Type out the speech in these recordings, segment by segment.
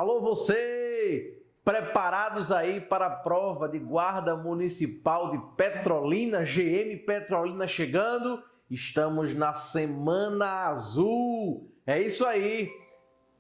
Alô você, preparados aí para a prova de Guarda Municipal de Petrolina, GM Petrolina chegando? Estamos na Semana Azul, é isso aí,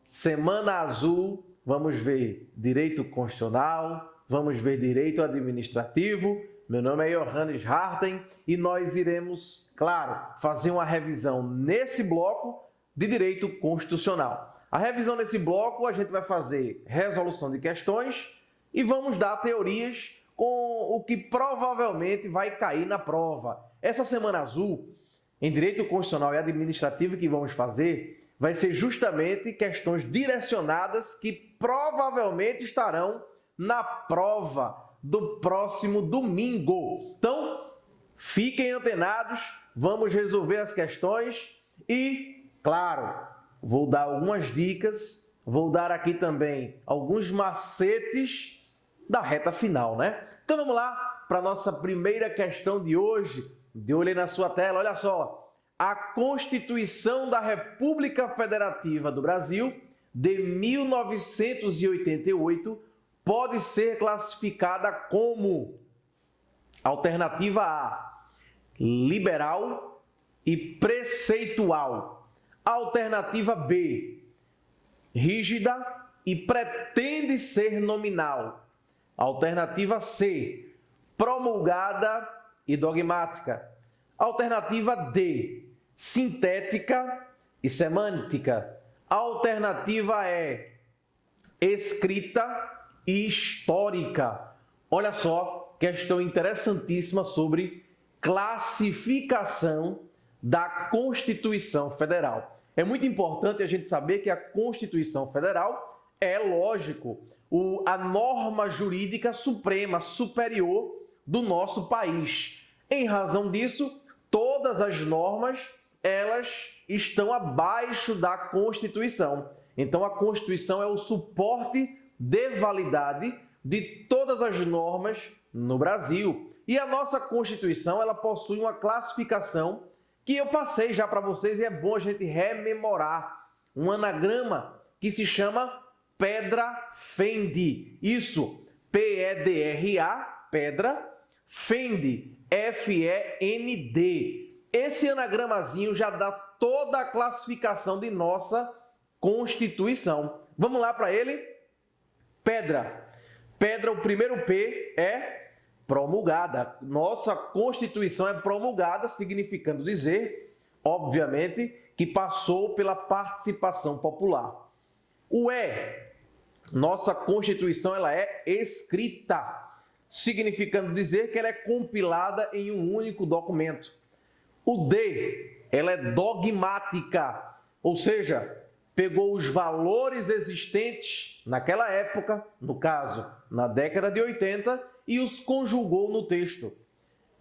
Semana Azul, vamos ver Direito Constitucional, vamos ver Direito Administrativo. Meu nome é Johannes Harten e nós iremos, claro, fazer uma revisão nesse bloco de Direito Constitucional. A revisão nesse bloco, a gente vai fazer resolução de questões e vamos dar teorias com o que provavelmente vai cair na prova. Essa Semana Azul, em Direito Constitucional e Administrativo que vamos fazer, vai ser justamente questões direcionadas que provavelmente estarão na prova do próximo domingo. Então, fiquem antenados, vamos resolver as questões e, claro, vou dar algumas dicas, vou dar aqui também alguns macetes da reta final, né? Então vamos lá para a nossa primeira questão de hoje. De olho aí na sua tela, olha só. A Constituição da República Federativa do Brasil, de 1988, pode ser classificada como alternativa A, liberal e preceitual. Alternativa B, rígida e pretende ser nominal. Alternativa C, promulgada e dogmática. Alternativa D, sintética e semântica. Alternativa E, escrita e histórica. Olha só, questão interessantíssima sobre classificação da Constituição Federal. É muito importante a gente saber que a Constituição Federal é, lógico, a norma jurídica suprema, superior do nosso país. Em razão disso, todas as normas, elas estão abaixo da Constituição. Então, a Constituição é o suporte de validade de todas as normas no Brasil. E a nossa Constituição, ela possui uma classificação que eu passei já para vocês e é bom a gente rememorar. Um anagrama que se chama Pedra Fende. Isso, P-E-D-R-A, Pedra, Fende, F-E-N-D. Esse anagramazinho já dá toda a classificação de nossa Constituição. Vamos lá para ele? Pedra. Pedra, o primeiro P é promulgada. Nossa Constituição é promulgada, significando dizer, obviamente, que passou pela participação popular. O E, nossa Constituição ela é escrita, significando dizer que ela é compilada em um único documento. O D, ela é dogmática, ou seja, pegou os valores existentes naquela época, no caso, na década de 80, e os conjugou no texto.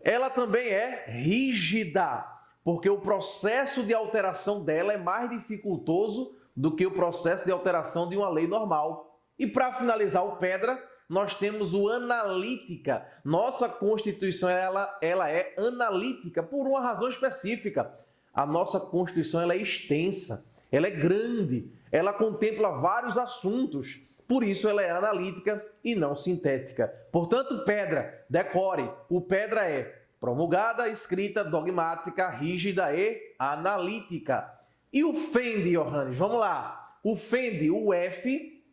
Ela também é rígida, porque o processo de alteração dela é mais dificultoso do que o processo de alteração de uma lei normal. E para finalizar o Pedra, nós temos o analítica. Nossa Constituição ela é analítica por uma razão específica. A nossa Constituição ela é extensa, ela é grande, ela contempla vários assuntos. Por isso ela é analítica e não sintética. Portanto, Pedra, decore. O Pedra é promulgada, escrita, dogmática, rígida e analítica. E o Fende, Johannes? Vamos lá. O Fende, o F,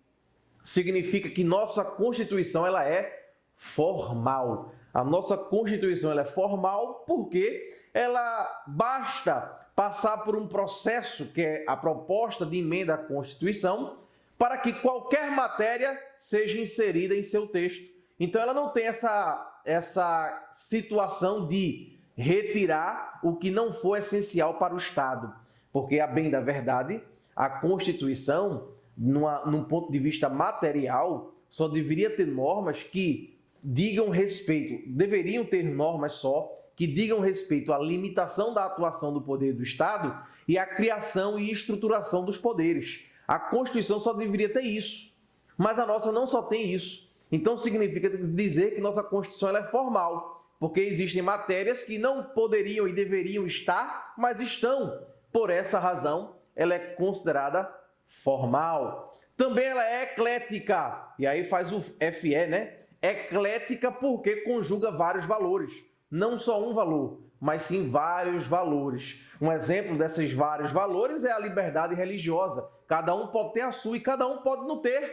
significa que nossa Constituição ela é formal. A nossa Constituição ela é formal porque ela basta passar por um processo que é a proposta de emenda à Constituição para que qualquer matéria seja inserida em seu texto. Então, ela não tem essa situação de retirar o que não for essencial para o Estado. Porque, a bem da verdade, a Constituição, num ponto de vista material, só deveria ter normas que digam respeito, deveriam ter normas só que digam respeito à limitação da atuação do poder do Estado e à criação e estruturação dos poderes. A Constituição só deveria ter isso, mas a nossa não só tem isso. Então significa dizer que nossa Constituição ela é formal, porque existem matérias que não poderiam e deveriam estar, mas estão. Por essa razão, ela é considerada formal. Também ela é eclética, e aí faz o FE, né? Eclética porque conjuga vários valores, não só um valor, mas sim vários valores. Um exemplo desses vários valores é a liberdade religiosa. Cada um pode ter a sua e cada um pode não ter.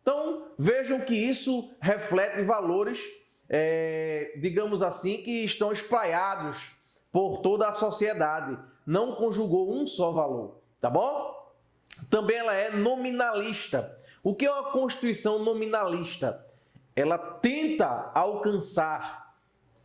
Então, vejam que isso reflete valores, digamos assim, que estão espraiados por toda a sociedade. Não conjugou um só valor, tá bom? Também ela é nominalista. O que é uma Constituição nominalista? Ela tenta alcançar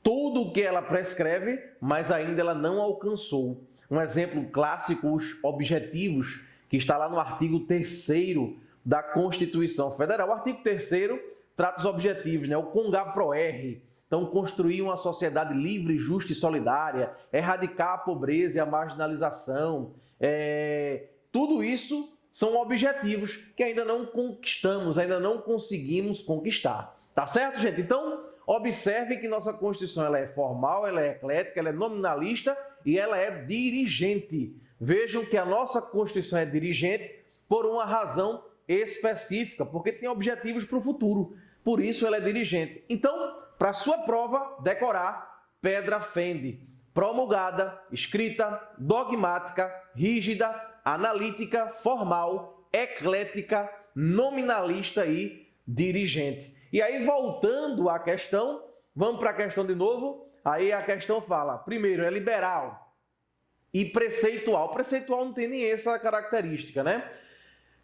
tudo o que ela prescreve, mas ainda ela não alcançou. Um exemplo clássico, os objetivos, que está lá no artigo 3º da Constituição Federal. O artigo 3º trata os objetivos, né? O CONGAPROR. Então, construir uma sociedade livre, justa e solidária, erradicar a pobreza e a marginalização. Tudo isso são objetivos que ainda não conquistamos, ainda não conseguimos conquistar. Tá certo, gente? Então, observe que nossa Constituição ela é formal, ela é eclética, ela é nominalista e ela é dirigente. Vejam que a nossa Constituição é dirigente por uma razão específica, porque tem objetivos para o futuro. Por isso ela é dirigente. Então, para a sua prova, decorar, Pedra fende. Promulgada, escrita, dogmática, rígida, analítica, formal, eclética, nominalista e dirigente. E aí, voltando à questão, vamos para a questão de novo. Aí a questão fala, primeiro, é liberal e preceitual. Preceitual não tem nem essa característica, né?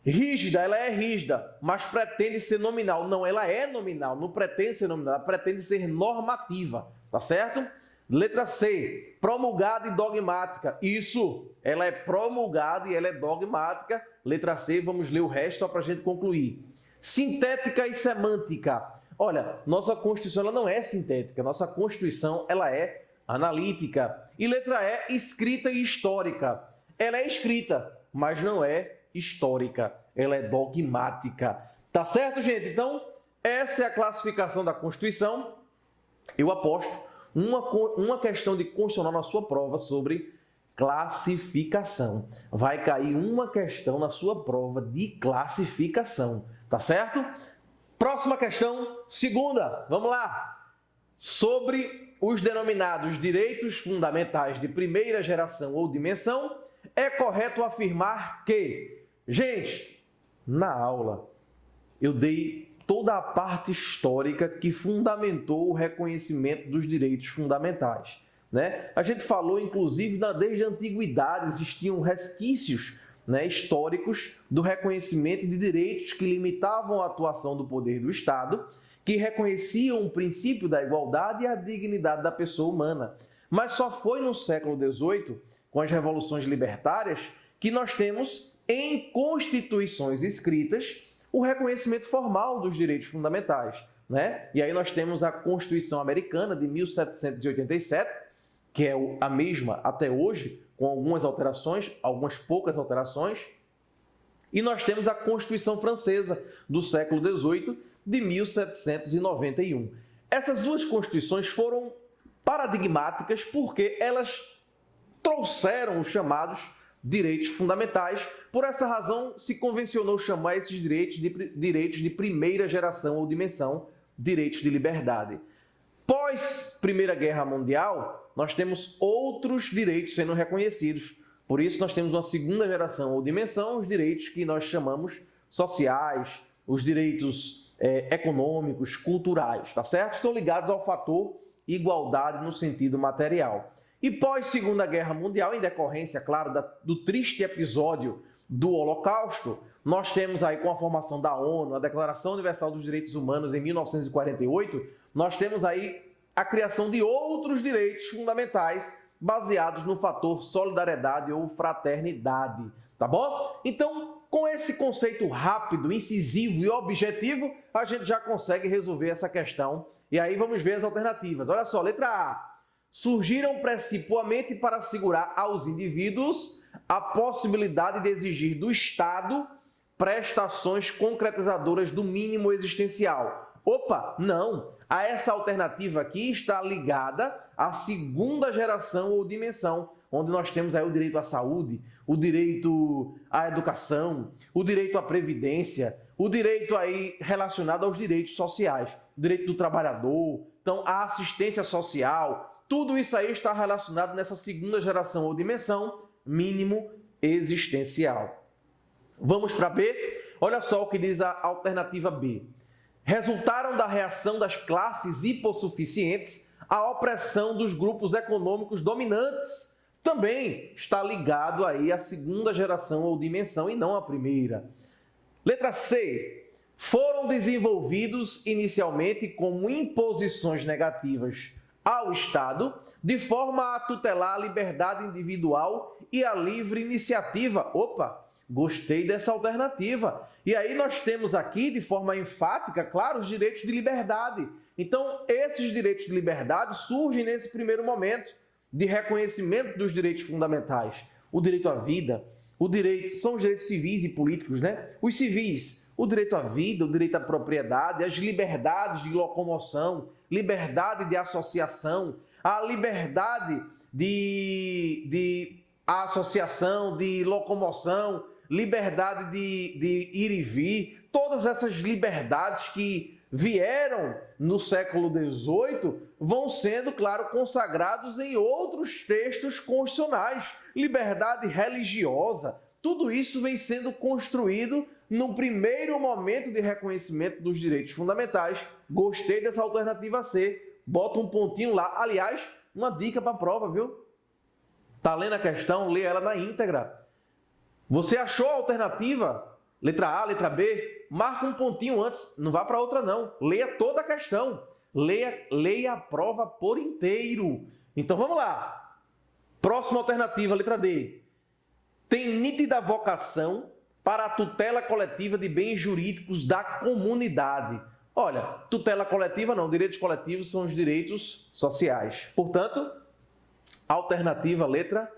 Rígida, ela é rígida, mas pretende ser nominal. Não, ela é nominal, não pretende ser nominal, ela pretende ser normativa, tá certo? Letra C, promulgada e dogmática. Isso, ela é promulgada e ela é dogmática. Letra C, vamos ler o resto só para a gente concluir. Sintética e semântica. Olha, nossa Constituição ela não é sintética, nossa Constituição ela é analítica. E letra E, escrita e histórica. Ela é escrita, mas não é histórica, ela é dogmática. Tá certo, gente? Então, essa é a classificação da Constituição. Eu aposto uma questão de constitucional na sua prova sobre classificação. Vai cair uma questão na sua prova de classificação, tá certo? Próxima questão, segunda, vamos lá. Sobre os denominados direitos fundamentais de primeira geração ou dimensão, é correto afirmar que, gente, na aula eu dei toda a parte histórica que fundamentou o reconhecimento dos direitos fundamentais, né? A gente falou, inclusive, desde a antiguidade existiam resquícios, né, históricos do reconhecimento de direitos que limitavam a atuação do poder do Estado, que reconheciam o princípio da igualdade e a dignidade da pessoa humana. Mas só foi no século XVIII, com as revoluções libertárias, que nós temos em constituições escritas o reconhecimento formal dos direitos fundamentais, né? E aí nós temos a Constituição Americana de 1787, que é a mesma até hoje, com algumas alterações, algumas poucas alterações, e nós temos a Constituição Francesa do século XVIII, de 1791. Essas duas constituições foram paradigmáticas porque elas trouxeram os chamados direitos fundamentais. Por essa razão, se convencionou chamar esses direitos de primeira geração ou dimensão, direitos de liberdade. Pós Primeira Guerra Mundial, nós temos outros direitos sendo reconhecidos. Por isso, nós temos uma segunda geração ou dimensão, os direitos que nós chamamos sociais, os direitos econômicos, culturais, tá certo? Estão ligados ao fator igualdade no sentido material. E pós Segunda Guerra Mundial, em decorrência, claro, do triste episódio do Holocausto, nós temos aí com a formação da ONU, a Declaração Universal dos Direitos Humanos em 1948, nós temos aí a criação de outros direitos fundamentais baseados no fator solidariedade ou fraternidade, tá bom? Então, com esse conceito rápido, incisivo e objetivo, a gente já consegue resolver essa questão. E aí vamos ver as alternativas. Olha só, letra A. Surgiram precipuamente para assegurar aos indivíduos a possibilidade de exigir do Estado prestações concretizadoras do mínimo existencial. Opa, não! Essa alternativa aqui está ligada à segunda geração ou dimensão, onde nós temos aí o direito à saúde, o direito à educação, o direito à previdência, o direito aí relacionado aos direitos sociais, o direito do trabalhador, então a assistência social, tudo isso aí está relacionado nessa segunda geração ou dimensão mínimo existencial. Vamos para B? Olha só o que diz a alternativa B. Resultaram da reação das classes hipossuficientes à opressão dos grupos econômicos dominantes. Também está ligado aí à segunda geração ou dimensão e não à primeira. Letra C. Foram desenvolvidos inicialmente como imposições negativas ao Estado, de forma a tutelar a liberdade individual e a livre iniciativa. Opa, gostei dessa alternativa. E aí nós temos aqui, de forma enfática, claro, os direitos de liberdade. Então, esses direitos de liberdade surgem nesse primeiro momento de reconhecimento dos direitos fundamentais. O direito à vida, são os direitos civis e políticos, né? Os civis, o direito à vida, o direito à propriedade, as liberdades de locomoção, liberdade de associação, a liberdade de associação, de locomoção, liberdade de ir e vir, todas essas liberdades que vieram no século XVIII vão sendo, claro, consagrados em outros textos constitucionais. Liberdade religiosa, tudo isso vem sendo construído no primeiro momento de reconhecimento dos direitos fundamentais. Gostei dessa alternativa C. Bota um pontinho lá. Aliás, uma dica para a prova, viu? Tá lendo a questão? Lê ela na íntegra. Você achou a alternativa? Letra A, letra B? Marca um pontinho antes. Não vá para outra, não. Leia toda a questão. Leia a prova por inteiro. Então, vamos lá. Próxima alternativa, letra D. Tem nítida vocação para a tutela coletiva de bens jurídicos da comunidade. Olha, tutela coletiva não, direitos coletivos são os direitos sociais. Portanto, alternativa letra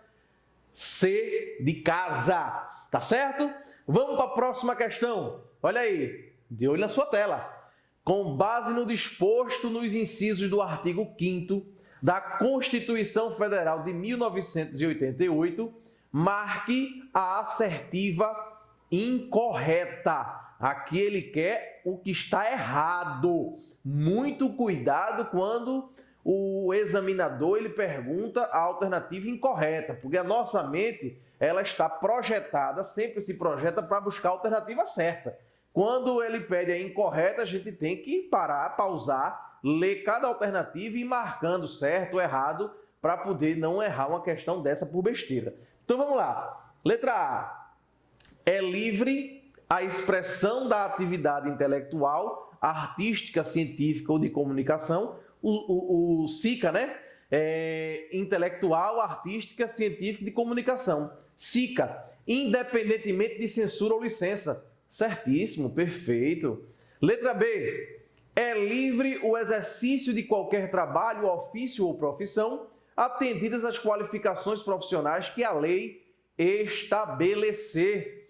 C de casa, tá certo? Vamos para a próxima questão. Olha aí, de olho na sua tela. Com base no disposto nos incisos do artigo 5º da Constituição Federal de 1988, marque a assertiva incorreta. Aqui ele quer o que está errado. Muito cuidado quando o examinador ele pergunta a alternativa incorreta, porque a nossa mente ela está projetada, sempre se projeta para buscar a alternativa certa. Quando ele pede a incorreta, a gente tem que parar, pausar, ler cada alternativa e ir marcando certo ou errado para poder não errar uma questão dessa por besteira. Então vamos lá. Letra A. É livre a expressão da atividade intelectual, artística, científica ou de comunicação. O SICA, né? Intelectual, artística, científica e de comunicação. SICA, independentemente de censura ou licença. Certíssimo, perfeito. Letra B. É livre o exercício de qualquer trabalho, ofício ou profissão, atendidas as qualificações profissionais que a lei estabelecer.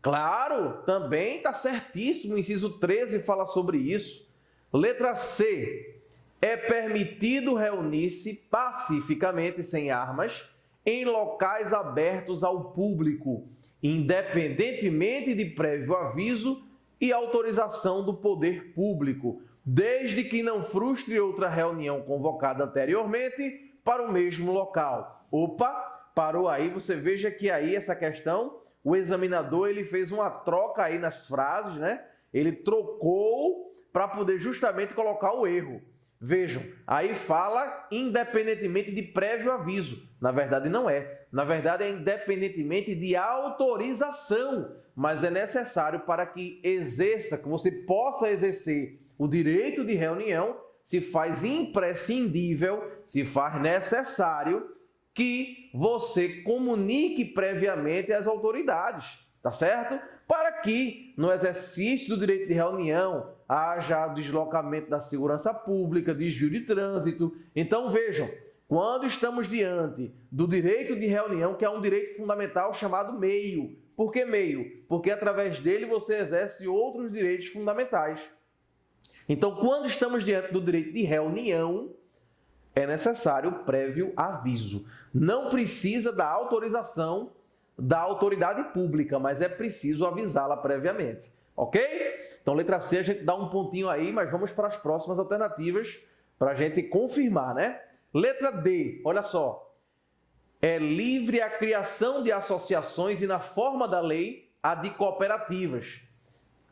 Claro, também está certíssimo, o inciso 13 fala sobre isso. Letra C. É permitido reunir-se pacificamente, sem armas, em locais abertos ao público, independentemente de prévio aviso e autorização do poder público, desde que não frustre outra reunião convocada anteriormente para o mesmo local. Opa, parou aí, você veja que aí essa questão, o examinador ele fez uma troca aí nas frases, né? Ele trocou para poder justamente colocar o erro. Vejam, aí fala independentemente de prévio aviso. Na verdade não é. Na verdade é independentemente de autorização. Mas é necessário para que você possa exercer o direito de reunião, se faz imprescindível, se faz necessário que você comunique previamente às autoridades, tá certo? Para que no exercício do direito de reunião haja deslocamento da segurança pública, desvio de trânsito. Então vejam, quando estamos diante do direito de reunião, que é um direito fundamental chamado meio. Por que meio? Porque através dele você exerce outros direitos fundamentais. Então, quando estamos diante do direito de reunião, é necessário prévio aviso. Não precisa da autorização da autoridade pública, mas é preciso avisá-la previamente, ok? Então, letra C, a gente dá um pontinho aí, mas vamos para as próximas alternativas para a gente confirmar, né? Letra D, olha só. É livre a criação de associações e, na forma da lei, a de cooperativas.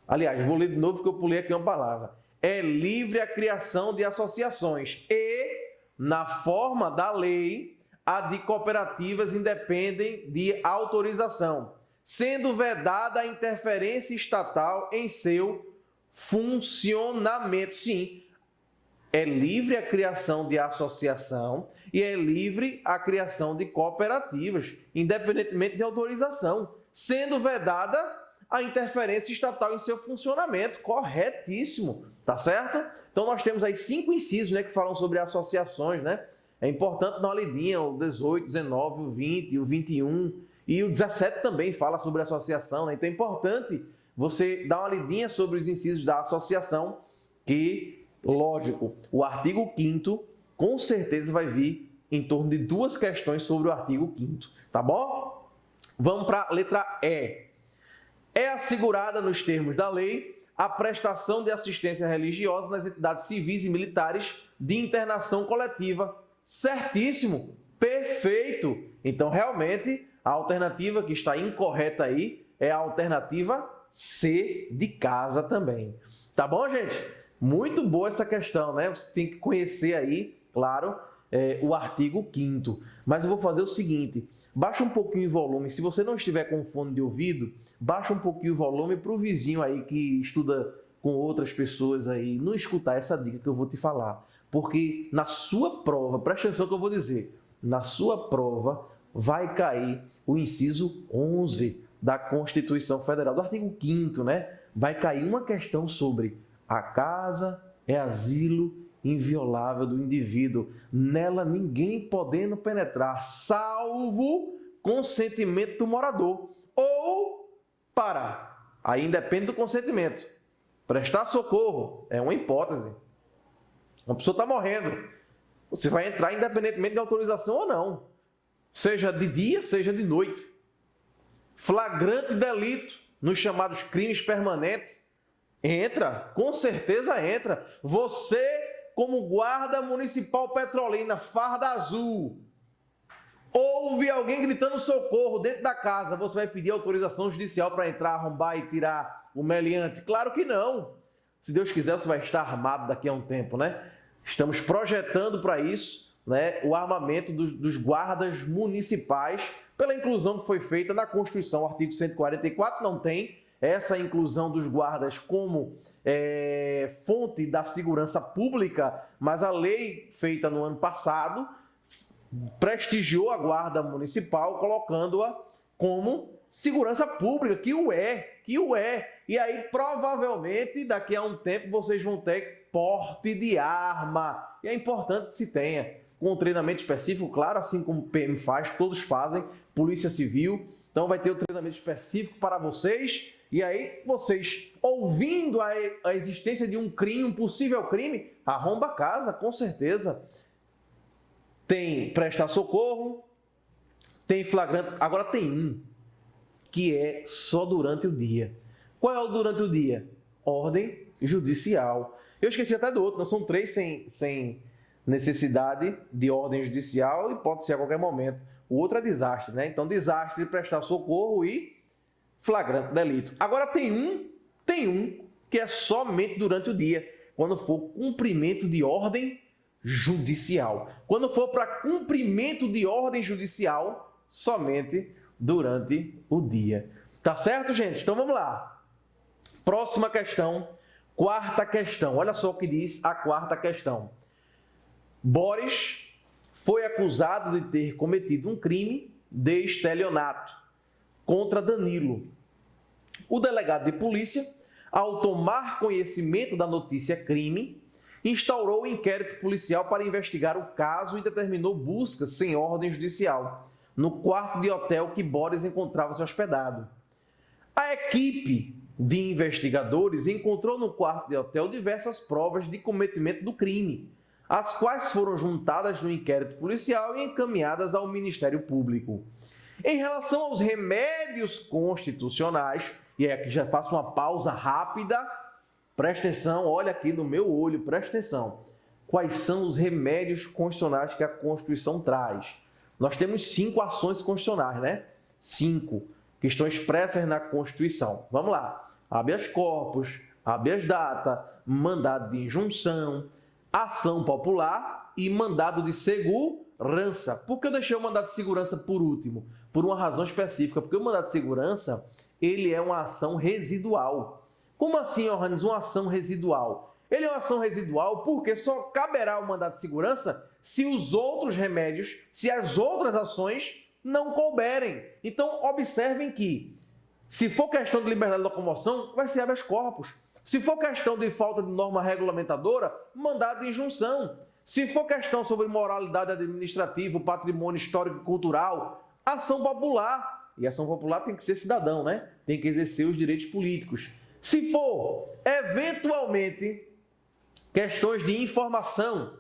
Aliás, vou ler de novo porque eu pulei aqui uma palavra. É livre a criação de associações e, na forma da lei, a de cooperativas independem de autorização, sendo vedada a interferência estatal em seu funcionamento. Sim, é livre a criação de associação e é livre a criação de cooperativas, independentemente de autorização, sendo vedada a interferência estatal em seu funcionamento. Corretíssimo, tá certo? Então, nós temos aí 5 incisos, né, que falam sobre associações, né? É importante dar uma lidinha, o 18, 19, o 20, o 21 e o 17 também fala sobre associação, né? Então, é importante você dar uma lidinha sobre os incisos da associação, que, lógico, o artigo 5º com certeza vai vir em torno de 2 questões sobre o artigo 5º, tá bom? Vamos para a letra E. É assegurada nos termos da lei a prestação de assistência religiosa nas entidades civis e militares de internação coletiva. Certíssimo, perfeito. Então, realmente, a alternativa que está incorreta aí é a alternativa C, de casa também. Tá bom, gente? Muito boa essa questão, né? Você tem que conhecer aí, claro, o artigo 5º. Mas eu vou fazer o seguinte, baixa um pouquinho o volume. Se você não estiver com fone de ouvido, baixa um pouquinho o volume para o vizinho aí que estuda com outras pessoas aí não escutar essa dica que eu vou te falar. Porque na sua prova, presta atenção que eu vou dizer, na sua prova vai cair o inciso 11 da Constituição Federal, do artigo 5º, né? Vai cair uma questão sobre a casa é asilo inviolável do indivíduo, nela ninguém podendo penetrar, salvo consentimento do morador. Ou, aí depende do consentimento, prestar socorro é uma hipótese. Uma pessoa está morrendo, você vai entrar independentemente de autorização ou não, seja de dia, seja de noite. Flagrante delito nos chamados crimes permanentes, entra, com certeza entra. Você, como guarda municipal Petrolina, farda azul, ouve alguém gritando socorro dentro da casa, você vai pedir autorização judicial para entrar, arrombar e tirar o meliante? Claro que não. Se Deus quiser, você vai estar armado daqui a um tempo, né? Estamos projetando para isso, né, o armamento dos guardas municipais, pela inclusão que foi feita na Constituição. O artigo 144 não tem essa inclusão dos guardas como fonte da segurança pública, mas a lei feita no ano passado prestigiou a guarda municipal, colocando-a como segurança pública, que o é. E aí, provavelmente, daqui a um tempo, vocês vão ter porte de arma. E é importante que se tenha, com um treinamento específico, claro, assim como o PM faz, todos fazem, Polícia Civil. Então, vai ter um treinamento específico para vocês. E aí, vocês, ouvindo a existência de um crime, um possível crime, arromba a casa, com certeza. Tem prestar socorro, tem flagrante. Agora tem um que é só durante o dia. Qual é o durante o dia? Ordem judicial. Eu esqueci até do outro, não são 3 sem necessidade de ordem judicial e pode ser a qualquer momento. O outro é desastre, né? Então, desastre, prestar socorro e flagrante delito. Agora tem um que é somente durante o dia, quando for cumprimento de ordem judicial. Quando for para cumprimento de ordem judicial, somente durante o dia. Tá certo, gente? Então vamos lá. Próxima questão, 4ª questão. Olha só o que diz a 4ª questão. Boris foi acusado de ter cometido um crime de estelionato contra Danilo. O delegado de polícia, ao tomar conhecimento da notícia crime, instaurou o inquérito policial para investigar o caso e determinou buscas sem ordem judicial no quarto de hotel que Boris encontrava-se hospedado. A equipe de investigadores encontrou no quarto de hotel diversas provas de cometimento do crime, as quais foram juntadas no inquérito policial e encaminhadas ao Ministério Público. Em relação aos remédios constitucionais, e aqui já faço uma pausa rápida, presta atenção, olha aqui no meu olho, presta atenção. Quais são os remédios constitucionais que a Constituição traz? Nós temos 5 ações constitucionais, né? 5, que estão expressas na Constituição. Vamos lá. Habeas corpus, habeas data, mandado de injunção, ação popular e mandado de segurança. Por que eu deixei o mandado de segurança por último? Por uma razão específica, porque o mandado de segurança, ele é uma ação residual. Como assim, Johannes, uma ação residual? Ele é uma ação residual porque só caberá o mandado de segurança se os outros remédios, se as outras ações não couberem. Então, observem que, se for questão de liberdade de locomoção, vai ser habeas corpus. Se for questão de falta de norma regulamentadora, mandado de injunção. Se for questão sobre moralidade administrativa, patrimônio histórico e cultural, ação popular. E ação popular tem que ser cidadão, né? Tem que exercer os direitos políticos. Se for, eventualmente, questões de informação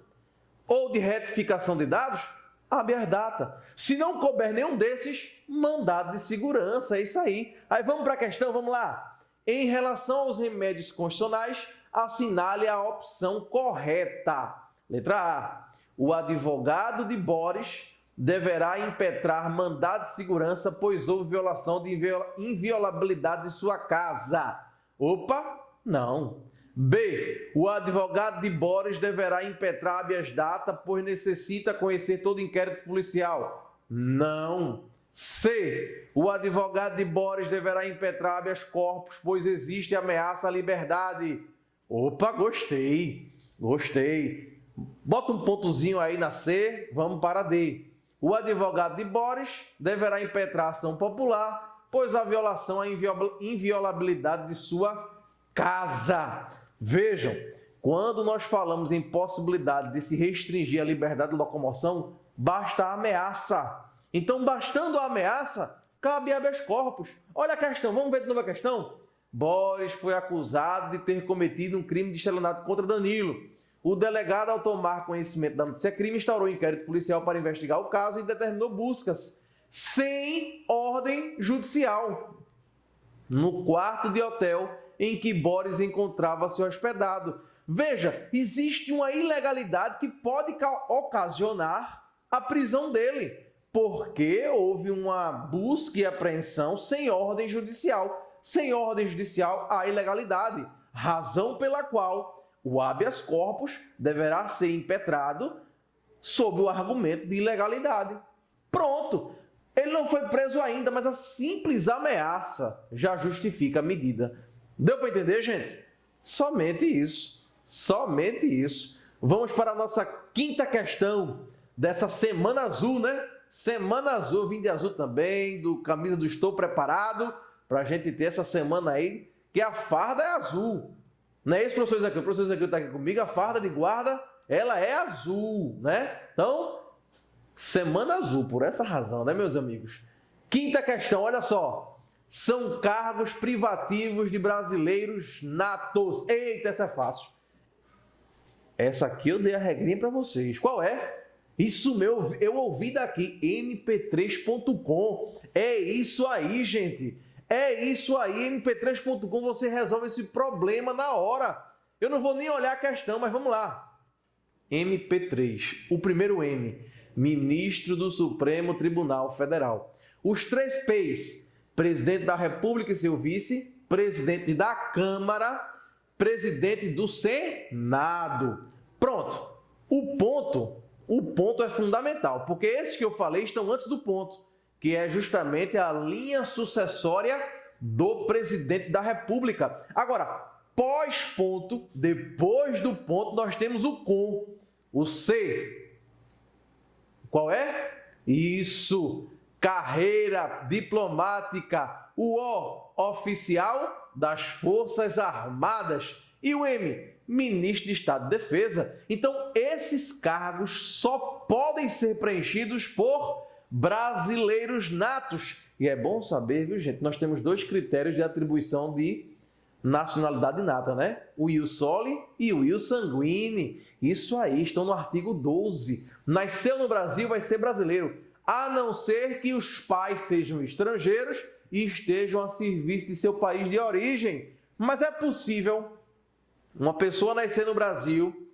ou de retificação de dados, habeas data. Se não couber nenhum desses, mandado de segurança, é isso aí. Aí vamos para a questão, vamos lá. Em relação aos remédios constitucionais, assinale a opção correta. Letra A. O advogado de Boris deverá impetrar mandado de segurança, pois houve violação de inviolabilidade de sua casa. Opa, não. B. O advogado de Boris deverá impetrar habeas data, pois necessita conhecer todo o inquérito policial. Não. C. O advogado de Boris deverá impetrar habeas corpus, pois existe ameaça à liberdade. Opa, gostei. Gostei. Bota um pontozinho aí na C, vamos para a D. O advogado de Boris deverá impetrar ação popular, pois a violação à inviolabilidade de sua casa. Vejam, quando nós falamos em possibilidade de se restringir a liberdade de locomoção, basta a ameaça. Então, bastando a ameaça, cabe habeas corpus. Olha a questão, vamos ver de novo a questão? Boris foi acusado de ter cometido um crime de estelionato contra Danilo. O delegado, ao tomar conhecimento da notícia-crime, instaurou um inquérito policial para investigar o caso e determinou buscas sem ordem judicial no quarto de hotel em que Boris encontrava-se hospedado. Veja, existe uma ilegalidade que pode ocasionar a prisão dele, porque houve uma busca e apreensão sem ordem judicial. Sem ordem judicial, há ilegalidade, razão pela qual o habeas corpus deverá ser impetrado sob o argumento de ilegalidade. Pronto! Ele não foi preso ainda, mas a simples ameaça já justifica a medida. Deu para entender, gente? Somente isso. Somente isso. Vamos para a nossa quinta questão dessa Semana Azul, né? Semana Azul, eu vim de azul também, do camisa do Estou Preparado, para a gente ter essa semana aí, que a farda é azul. Não é isso, professor Zaqueu? O professor Zaqueu está aqui comigo, a farda de guarda, ela é azul, né? Então, Semana Azul, por essa razão, né, meus amigos? Quinta questão, olha só. São cargos privativos de brasileiros natos. Eita, essa é fácil. Essa aqui eu dei a regrinha para vocês. Qual é? Isso meu, eu ouvi daqui, mp3.com. É isso aí, gente. É isso aí, mp3.com, você resolve esse problema na hora. Eu não vou nem olhar a questão, mas vamos lá. MP3, o primeiro M, Ministro do Supremo Tribunal Federal. Os 3 P's, Presidente da República e seu vice, Presidente da Câmara, Presidente do Senado. Pronto. O ponto é fundamental, porque esses que eu falei estão antes do ponto, que é justamente a linha sucessória do Presidente da República. Agora, pós-ponto, depois do ponto, nós temos o com, o C. Qual é? Isso, carreira diplomática. O O, oficial das Forças Armadas. E o M, Ministro de Estado de Defesa. Então, esses cargos só podem ser preenchidos por brasileiros natos. E é bom saber, viu, gente? Nós temos 2 critérios de atribuição de nacionalidade nata, né? O ius soli e o ius sanguine. Isso aí, estão no artigo 12. Nasceu no Brasil, vai ser brasileiro. a não ser que os pais sejam estrangeiros e estejam a serviço de seu país de origem. Mas é possível uma pessoa nascer no Brasil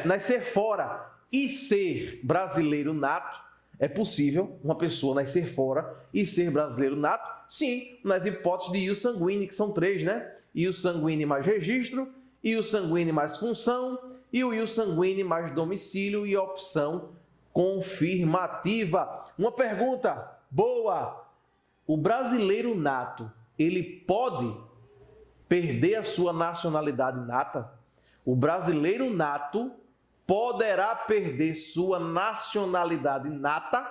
nascer fora e ser brasileiro nato. É possível uma pessoa nascer fora e ser brasileiro nato? Sim, nas hipóteses de ius sanguine, que são 3, né? Ius sanguine mais registro, ius sanguine mais função e o ius sanguine mais domicílio e opção confirmativa. Uma pergunta boa. O brasileiro nato, ele pode perder a sua nacionalidade nata? O brasileiro nato poderá perder sua nacionalidade nata?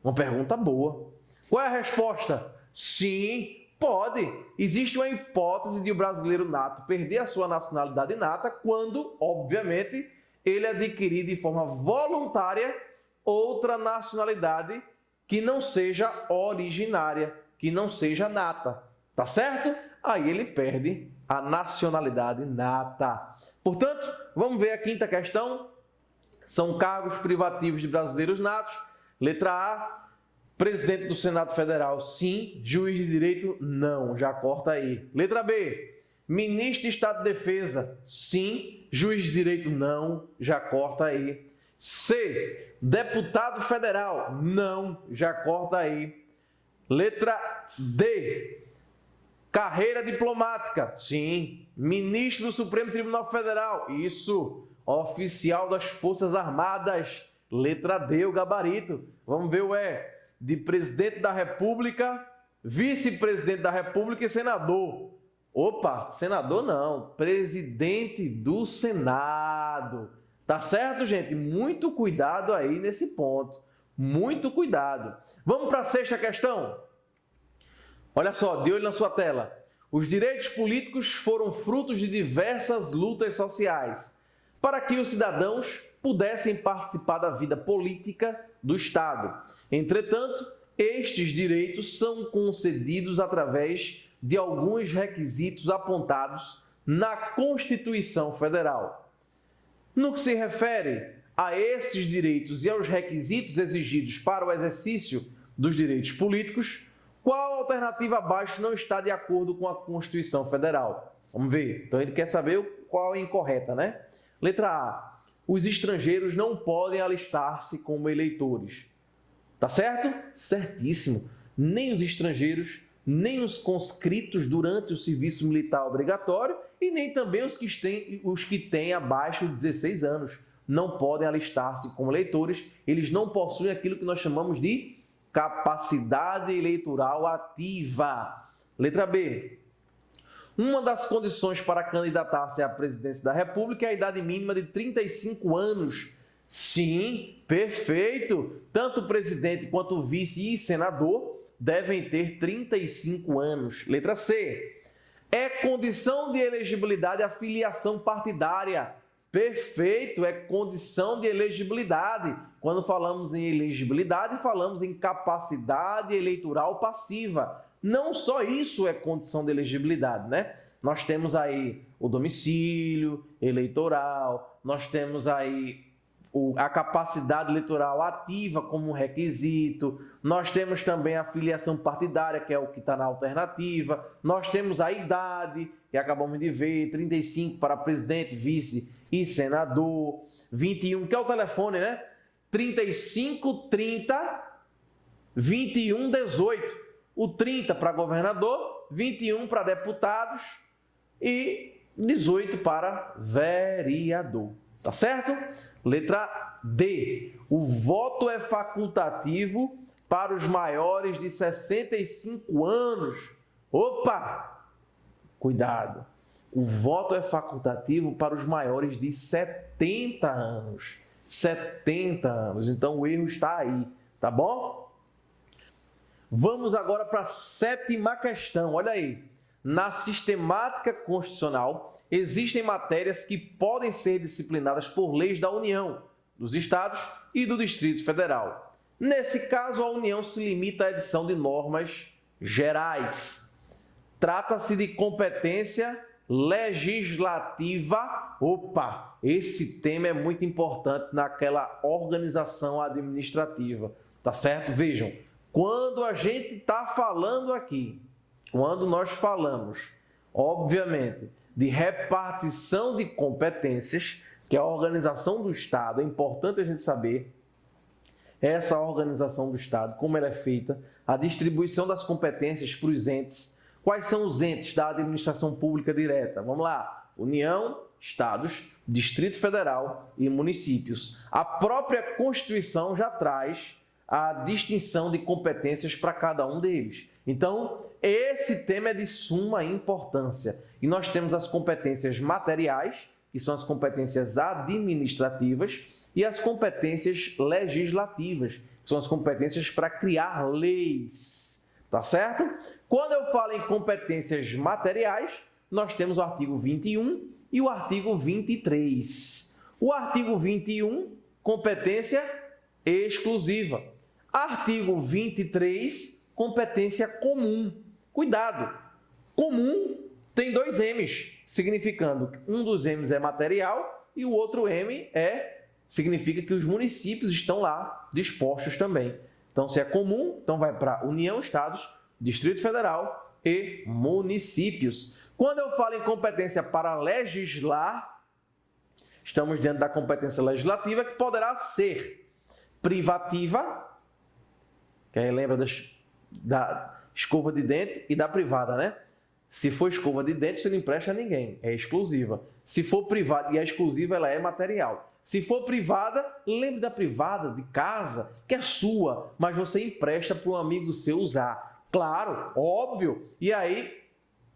Uma pergunta boa. Qual é a resposta? Sim, pode. Existe uma hipótese de o brasileiro nato perder a sua nacionalidade nata quando, obviamente, ele adquirir de forma voluntária outra nacionalidade que não seja originária, que não seja nata. Tá certo? Aí ele perde a nacionalidade nata. Portanto, vamos ver a quinta questão. São cargos privativos de brasileiros natos. Letra A, presidente do Senado Federal, sim. Juiz de direito, não. Já corta aí. Letra B, ministro de Estado de Defesa, sim. Juiz de direito, não. Já corta aí. C, deputado federal, não. Já corta aí. Letra D, carreira diplomática, sim. Ministro do Supremo Tribunal Federal, isso. Oficial das Forças Armadas, letra D, o gabarito. Vamos ver o E, de presidente da República, vice-presidente da República e senador. Opa, senador não, presidente do Senado. Tá certo, gente? Muito cuidado aí nesse ponto. Muito cuidado. Vamos para a sexta questão? Olha só, de olho na sua tela. Os direitos políticos foram frutos de diversas lutas sociais para que os cidadãos pudessem participar da vida política do Estado. Entretanto, estes direitos são concedidos através de alguns requisitos apontados na Constituição Federal. No que se refere a esses direitos e aos requisitos exigidos para o exercício dos direitos políticos, qual alternativa abaixo não está de acordo com a Constituição Federal? Vamos ver. Então ele quer saber qual é a incorreta, né? Letra A. Os estrangeiros não podem alistar-se como eleitores. Tá certo? Certíssimo. Nem os estrangeiros, nem os conscritos durante o serviço militar obrigatório e nem também os que têm abaixo de 16 anos não podem alistar-se como eleitores. Eles não possuem aquilo que nós chamamos de capacidade eleitoral ativa. Letra B. Uma das condições para candidatar-se à presidência da República é a idade mínima de 35 anos. Sim, perfeito. Tanto o presidente quanto o vice e senador devem ter 35 anos. Letra C. É condição de elegibilidade a filiação partidária. Perfeito, é condição de elegibilidade. Quando falamos em elegibilidade, falamos em capacidade eleitoral passiva. Não só isso é condição de elegibilidade, né? Nós temos aí o domicílio eleitoral, nós temos aí a capacidade eleitoral ativa como requisito, nós temos também a filiação partidária, que é o que está na alternativa, nós temos a idade, que acabamos de ver, 35 para presidente, vice e senador, 21, que é o telefone, né? 35, 30, 21, 18. O 30 para governador, 21 para deputados e 18 para vereador. Tá certo? Letra D. O voto é facultativo para os maiores de 65 anos. Opa! Cuidado. O voto é facultativo para os maiores de 70 anos. 70 anos. Então o erro está aí, tá bom? Vamos agora para a sétima questão. Olha aí. Na sistemática constitucional, existem matérias que podem ser disciplinadas por leis da União, dos Estados e do Distrito Federal. Nesse caso, a União se limita à edição de normas gerais. Trata-se de competência legislativa. Opa, esse tema é muito importante naquela organização administrativa, tá certo? Vejam, quando a gente está falando aqui, quando nós falamos, obviamente, de repartição de competências, que é a organização do Estado, é importante a gente saber essa organização do Estado, como ela é feita, a distribuição das competências para os entes. Quais são os entes da administração pública direta? Vamos lá: União, Estados, Distrito Federal e municípios. A própria Constituição já traz a distinção de competências para cada um deles. Então, esse tema é de suma importância. E nós temos as competências materiais, que são as competências administrativas, e as competências legislativas, que são as competências para criar leis. Tá certo? Quando eu falo em competências materiais, nós temos o artigo 21 e o artigo 23. O artigo 21, competência exclusiva. Artigo 23, competência comum. Cuidado! Comum tem dois M's, significando que um dos M's é material e o outro M significa que os municípios estão lá dispostos também. Então, se é comum, então vai para União, Estados, Distrito Federal e municípios. Quando eu falo em competência para legislar, estamos diante da competência legislativa, que poderá ser privativa, que aí lembra da escova de dente, e da privada, né? Se for escova de dente, você não empresta a ninguém, é exclusiva. Se for privada e é exclusiva, ela é material. Se for privada, lembre da privada de casa, que é sua, mas você empresta para um amigo seu usar. Claro, óbvio. E aí,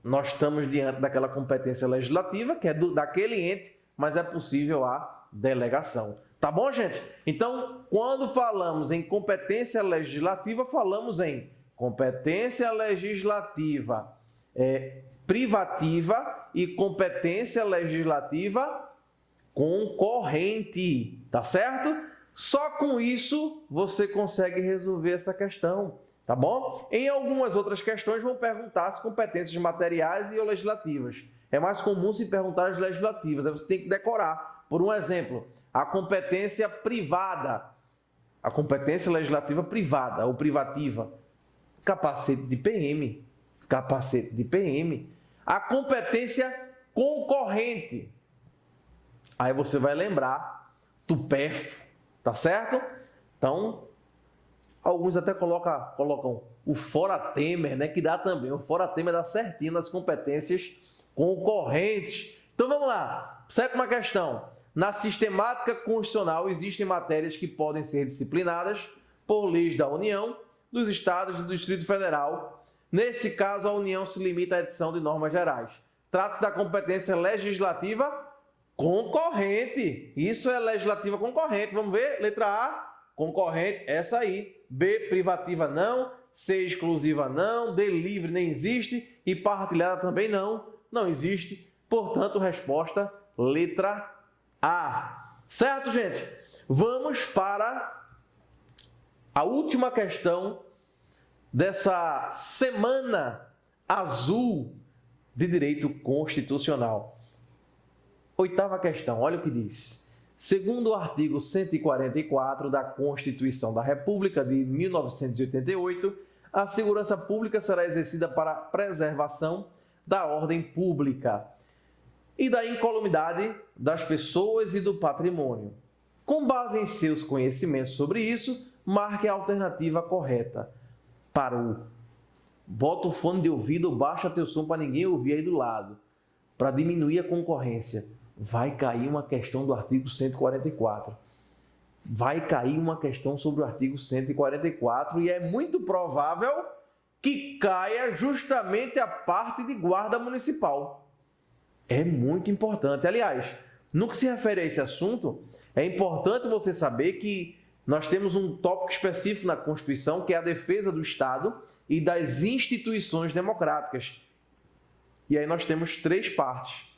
nós estamos diante daquela competência legislativa, que é daquele ente, mas é possível a delegação. Tá bom, gente? Então, quando falamos em competência legislativa, falamos em competência legislativa privativa e competência legislativa concorrente, tá certo? Só com isso você consegue resolver essa questão, tá bom? Em algumas outras questões vão perguntar as competências materiais e legislativas. É mais comum se perguntar as legislativas, aí você tem que decorar. Por um exemplo, a competência privada, a competência legislativa privada ou privativa, capacete de PM, capacete de PM. A competência concorrente, aí você vai lembrar tupéfo, tá certo? Então, alguns até colocam o fora Temer, né, que dá também. O fora Temer dá certinho nas competências concorrentes. Então vamos lá. Sétima questão. Na sistemática constitucional existem matérias que podem ser disciplinadas por leis da União, dos Estados e do Distrito Federal. Nesse caso, a União se limita à edição de normas gerais. Trata-se da competência legislativa concorrente. Isso é legislativa concorrente. Vamos ver? Letra A, concorrente, essa aí. B, privativa não. C, exclusiva não. D, livre nem existe. E partilhada também não existe. Portanto, resposta letra A. Certo, gente? Vamos para a última questão dessa semana azul de direito constitucional. Oitava questão, olha o que diz. Segundo o artigo 144 da Constituição da República de 1988, a segurança pública será exercida para a preservação da ordem pública e da incolumidade das pessoas e do patrimônio. Com base em seus conhecimentos sobre isso, marque a alternativa correta. Parou. Bota o fone de ouvido, baixa teu som para ninguém ouvir aí do lado, para diminuir a concorrência. Vai cair uma questão do artigo 144. Vai cair uma questão sobre o artigo 144 e é muito provável que caia justamente a parte de guarda municipal. É muito importante. Aliás, no que se refere a esse assunto, é importante você saber que nós temos um tópico específico na Constituição, que é a defesa do Estado e das instituições democráticas. E aí nós temos três partes.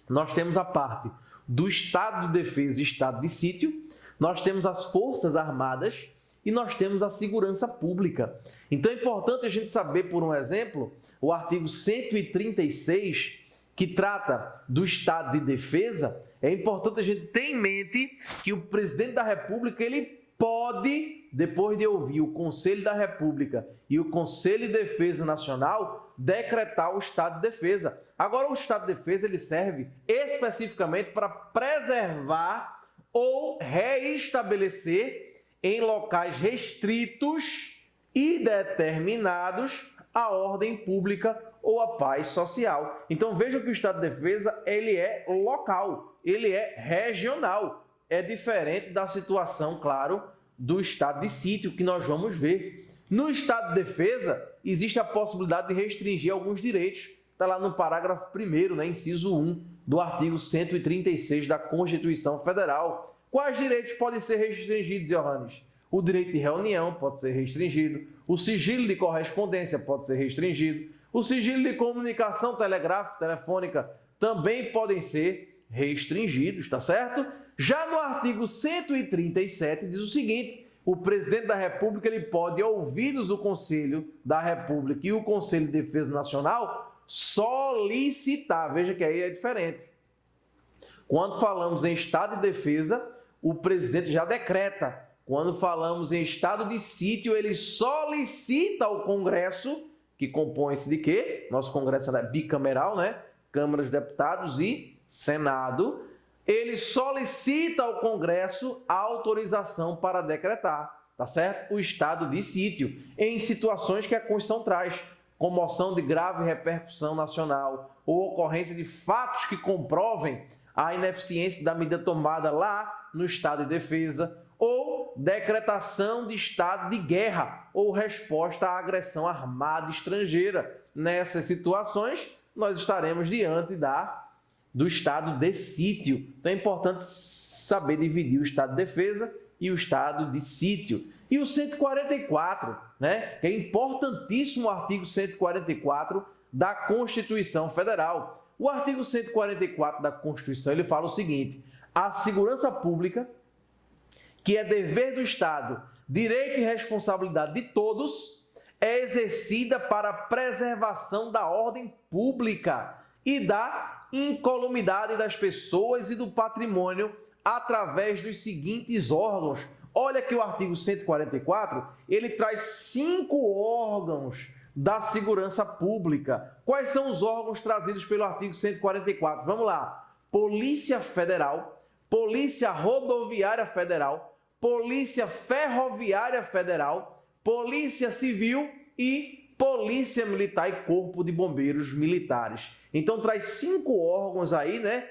Nós temos a parte do Estado de Defesa e Estado de Sítio, nós temos as Forças Armadas e nós temos a segurança pública. Então é importante a gente saber, por um exemplo, o artigo 136, que trata do estado de defesa, é importante a gente ter em mente que o presidente da República, ele pode, depois de ouvir o Conselho da República e o Conselho de Defesa Nacional, decretar o estado de defesa. Agora, o estado de defesa ele serve especificamente para preservar ou reestabelecer em locais restritos e determinados a ordem pública ou a paz social. Então, vejam que o estado de defesa ele é local, ele é regional. É diferente da situação, claro, do estado de sítio que nós vamos ver. No estado de defesa, existe a possibilidade de restringir alguns direitos. Está lá no parágrafo 1º, né, inciso 1, do artigo 136 da Constituição Federal. Quais direitos podem ser restringidos, Johannes? O direito de reunião pode ser restringido, o sigilo de correspondência pode ser restringido, o sigilo de comunicação telegráfica, telefônica também podem ser restringidos, tá certo? Já no artigo 137 diz o seguinte: o presidente da República ele pode, ouvidos o Conselho da República e o Conselho de Defesa Nacional, solicitar. Veja que aí é diferente. Quando falamos em estado de defesa, o presidente já decreta. Quando falamos em estado de sítio, ele solicita ao Congresso, que compõe-se de quê? Nosso Congresso é bicameral, né? Câmara dos Deputados e Senado. Ele solicita ao Congresso a autorização para decretar, tá certo? O estado de sítio, em situações que a Constituição traz, comoção de grave repercussão nacional ou ocorrência de fatos que comprovem a ineficiência da medida tomada lá no estado de defesa, ou decretação de estado de guerra ou resposta à agressão armada estrangeira. Nessas situações, nós estaremos diante do estado de sítio. Então é importante saber dividir o estado de defesa e o estado de sítio. E o 144, né, que é importantíssimo o artigo 144 da Constituição Federal. O artigo 144 da Constituição ele fala o seguinte: a segurança pública, que é dever do Estado, direito e responsabilidade de todos, é exercida para a preservação da ordem pública e da incolumidade das pessoas e do patrimônio através dos seguintes órgãos. Olha que o artigo 144, ele traz 5 órgãos da segurança pública. Quais são os órgãos trazidos pelo artigo 144? Vamos lá. Polícia Federal, Polícia Rodoviária Federal, Polícia Ferroviária Federal, Polícia Civil e Polícia Militar e Corpo de Bombeiros Militares. Então traz 5 órgãos aí, né?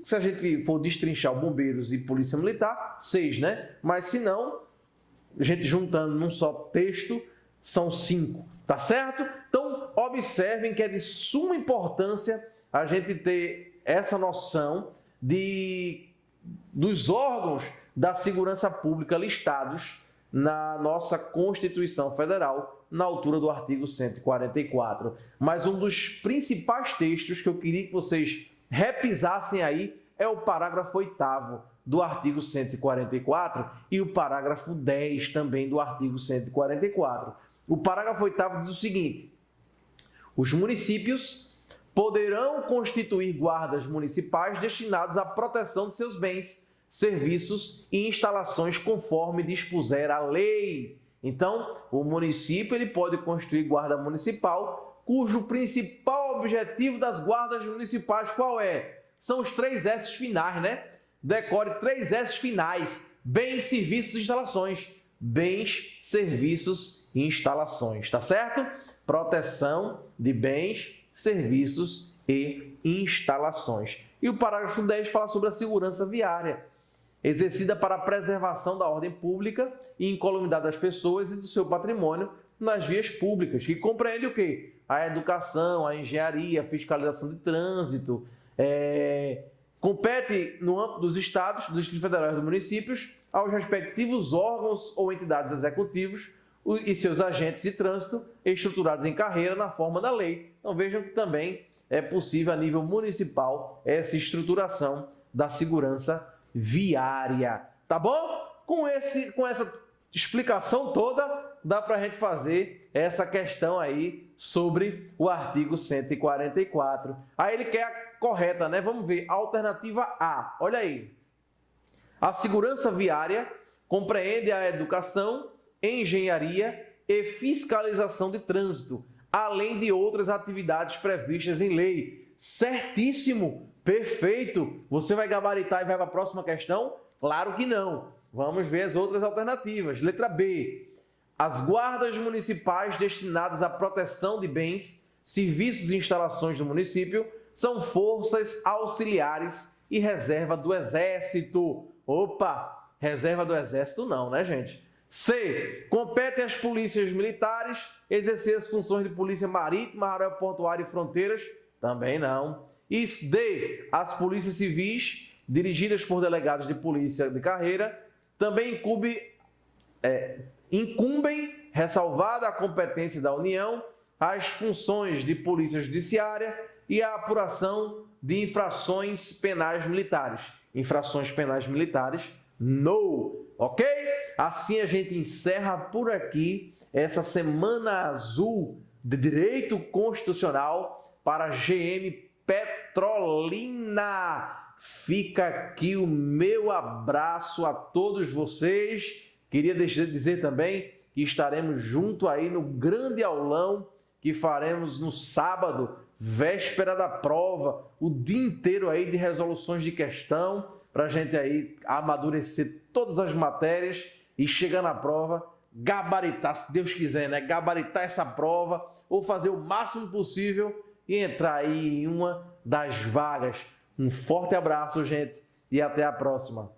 Se a gente for destrinchar o Bombeiros e Polícia Militar, 6, né? Mas se não, a gente juntando num só texto, são 5, tá certo? Então observem que é de suma importância a gente ter essa noção dos órgãos da segurança pública listados na nossa Constituição Federal, na altura do artigo 144. Mas um dos principais textos que eu queria que vocês repisassem aí é o parágrafo 8º do artigo 144 e o parágrafo 10 também do artigo 144. O parágrafo 8º diz o seguinte: os municípios poderão constituir guardas municipais destinados à proteção de seus bens, serviços e instalações conforme dispuser a lei. Então, o município ele pode constituir guarda municipal, cujo principal objetivo das guardas municipais qual é? São os 3 S finais, né? Decore 3 S finais: bens, serviços e instalações. Bens, serviços e instalações, tá certo? Proteção de bens, serviços e instalações. E o parágrafo 10 fala sobre a segurança viária, exercida para a preservação da ordem pública e incolumidade das pessoas e do seu patrimônio nas vias públicas, que compreende o quê? A educação, a engenharia, a fiscalização de trânsito. Compete no âmbito dos estados, do Distrito Federal e dos municípios, aos respectivos órgãos ou entidades executivos e seus agentes de trânsito estruturados em carreira na forma da lei. Então vejam que também é possível a nível municipal essa estruturação da segurança viária, tá bom? Com essa explicação toda, dá para a gente fazer essa questão aí sobre o artigo 144. Aí ele quer a correta, né? Vamos ver. Alternativa A. Olha aí. A segurança viária compreende a educação, engenharia e fiscalização de trânsito, além de outras atividades previstas em lei. Certíssimo! Perfeito! Você vai gabaritar e vai para a próxima questão? Claro que não. Vamos ver as outras alternativas. Letra B. As guardas municipais destinadas à proteção de bens, serviços e instalações do município são forças auxiliares e reserva do Exército. Opa! Reserva do Exército não, né, gente? C. Compete às polícias militares exercer as funções de polícia marítima, aeroportuária e fronteiras? Também não. E D. As polícias civis, dirigidas por delegados de polícia de carreira, também incumbem, ressalvada a competência da União, as funções de polícia judiciária e a apuração de infrações penais militares. Infrações penais militares, no. Ok? Assim a gente encerra por aqui essa Semana Azul de Direito Constitucional para a GM Petrolina. Fica aqui o meu abraço a todos vocês. Queria dizer também que estaremos junto aí no grande aulão que faremos no sábado, véspera da prova, o dia inteiro aí de resoluções de questão, para a gente aí amadurecer todas as matérias e chegar na prova, gabaritar, se Deus quiser, né? Gabaritar essa prova ou fazer o máximo possível e entrar aí em uma das vagas. Um forte abraço, gente, e até a próxima.